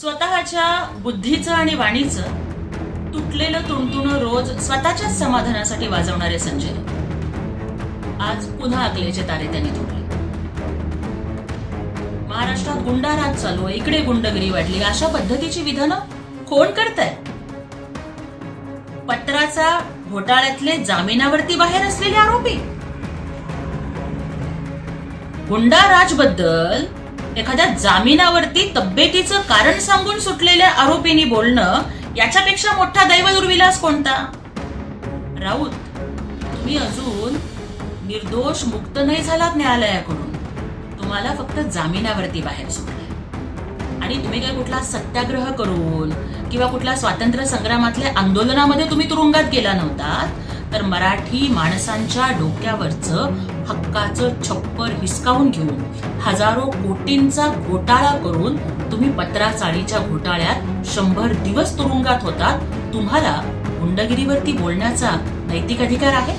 स्वतःच्या बुद्धीचं आणि वाणीचं तुटलेलं तुणतुणं रोज स्वतःच्याच समाधानासाठी वाजवणारे संजय आज पुन्हा अकलेचे तारे त्यांनी तोडले. महाराष्ट्रात गुंडाराज चालू आहे, इकडे गुंडगिरी वाढली, अशा पद्धतीची विधानं कोण करताय? पत्राचा घोटाळ्यातले जामिनावरती बाहेर असलेले आरोपी. गुंडाराज बद्दल एखाद्या जामिनावरती तब्येतीचं कारण सांगून सुटलेल्या आरोपींनी बोलणं याच्यापेक्षा मोठा दैवदुर्विलास कोणता? राऊत, तुम्ही अजून निर्दोष मुक्त नाही झालात न्यायालयाकडून. तुम्हाला फक्त जामिनावरती बाहेर सोडलंय. आणि तुम्ही काय कुठला सत्याग्रह करून किंवा कुठल्या स्वातंत्र्य संग्रामातल्या आंदोलनामध्ये तुम्ही तुरुंगात गेला नव्हता, तर मराठी माणसांच्या डोक्यावरचं हक्काचं छप्पर हिसकावून घेऊन हजारो कोटींचा घोटाळा करून तुम्ही पत्राचाळीच्या घोटाळ्यात 100 दिवस तुरुंगात होतात. तुम्हाला गुंडगिरीवरती बोलण्याचा नैतिक अधिकार आहे?